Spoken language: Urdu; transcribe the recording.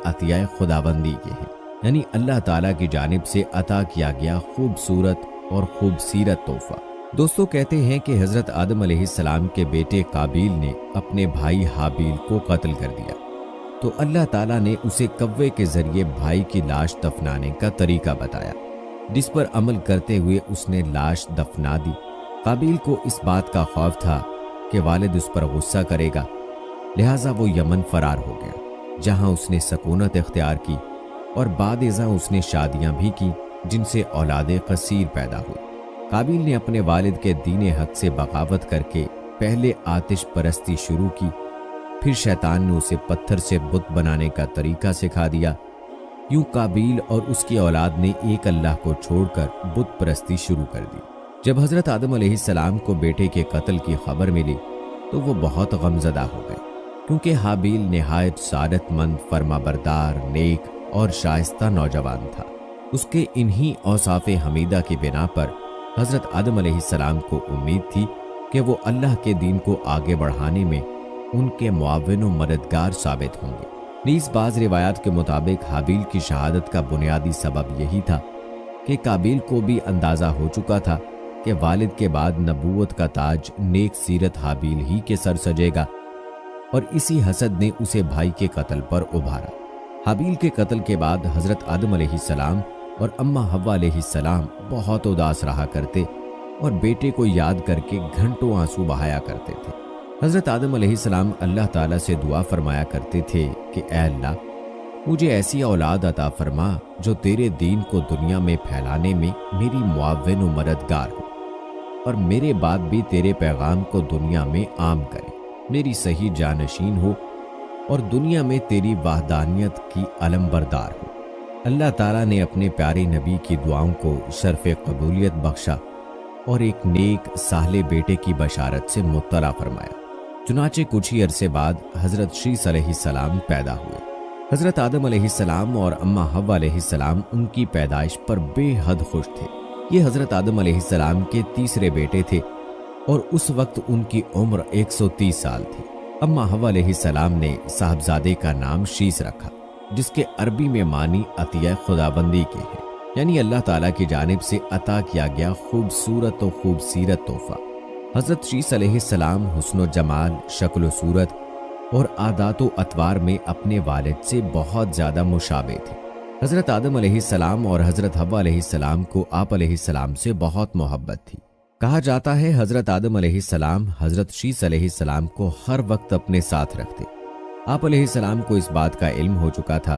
عطیہ خداوندی کے ہیں، یعنی اللہ تعالیٰ کی جانب سے عطا کیا گیا خوبصورت اور خوبصیرت تحفہ۔ دوستو، کہتے ہیں کہ حضرت آدم علیہ السلام کے بیٹے قابیل نے اپنے بھائی حابیل کو قتل کر دیا، تو اللہ تعالیٰ نے اسے کوے کے ذریعے بھائی کی لاش دفنانے کا طریقہ بتایا، جس پر عمل کرتے ہوئے اس نے لاش دفنا دی۔ قابیل کو اس بات کا خوف تھا کہ والد اس پر غصہ کرے گا، لہٰذا وہ یمن فرار ہو گیا، جہاں اس نے سکونت اختیار کی، اور بعد ازاں اس نے شادیاں بھی کی جن سے اولاد قصیر پیدا ہوئی۔ قابیل نے اپنے والد کے دین حق سے بغاوت کر کے پہلے آتش پرستی شروع کی، پھر شیطان نے اسے پتھر سے بت بنانے کا طریقہ سکھا دیا۔ یوں قابیل اور اس کی اولاد نے ایک اللہ کو چھوڑ کر بت پرستی شروع کر دی۔ جب حضرت آدم علیہ السلام کو بیٹے کے قتل کی خبر ملی تو وہ بہت غمزدہ ہو گئے، کیونکہ حابیل نہایت سعادت مند، فرما بردار، نیک اور شائستہ نوجوان تھا۔ اس کے انہی اوصاف حمیدہ کی بنا پر حضرت آدم علیہ السلام کو امید تھی کہ وہ اللہ کے دین کو آگے بڑھانے میں ان کے معاون و مددگار ثابت ہوں گے۔ نیز بعض روایات کے مطابق حابیل کی شہادت کا بنیادی سبب یہی تھا کہ قابیل کو بھی اندازہ ہو چکا تھا کہ والد کے بعد نبوت کا تاج نیک سیرت حابیل ہی کے سر سجے گا، اور اسی حسد نے اسے بھائی کے قتل پر ابھارا۔ حابیل کے قتل کے بعد حضرت آدم علیہ السلام اور اماں حوا علیہ السلام بہت اداس رہا کرتے اور بیٹے کو یاد کر کے گھنٹوں آنسو بہایا کرتے تھے۔ حضرت آدم علیہ السلام اللہ تعالیٰ سے دعا فرمایا کرتے تھے کہ اے اللہ، مجھے ایسی اولاد عطا فرما جو تیرے دین کو دنیا میں پھیلانے میں میری معاون و مددگار ہو، اور میرے بعد بھی تیرے پیغام کو دنیا میں عام کرے، میری صحیح جانشین ہو اور دنیا میں تیری وحدانیت کی علم بردار ہو۔ اللہ تعالیٰ نے اپنے پیارے نبی کی دعاؤں کو شرف قبولیت بخشا اور ایک نیک صالح بیٹے کی بشارت سے مطلع فرمایا۔ چنانچہ کچھ ہی عرصے بعد حضرت شیس علیہ السلام پیدا ہوئے۔ حضرت آدم علیہ السلام اور اماں حوا علیہ السلام ان کی پیدائش پر بے حد خوش تھے۔ یہ حضرت آدم علیہ السلام کے تیسرے بیٹے تھے اور اس وقت ان کی عمر 130 سال تھی۔ اماں حوا علیہ السلام نے صاحبزادے کا نام شیس رکھا، جس کے عربی میں معنی عطیہ خداوندی کے ہیں، یعنی اللہ تعالیٰ کی جانب سے عطا کیا گیا خوبصورت و خوبصیرت تحفہ۔ حضرت شیس علیہ السلام حسن و جمال، شکل و صورت اور عادات و اطوار میں اپنے والد سے بہت زیادہ مشابہ تھے۔ حضرت آدم علیہ السلام اور حضرت حوا علیہ السلام کو آپ علیہ السلام سے بہت محبت تھی۔ کہا جاتا ہے حضرت آدم علیہ السلام حضرت شیس علیہ السلام کو ہر وقت اپنے ساتھ رکھتے۔ آپ علیہ السلام کو اس بات کا علم ہو چکا تھا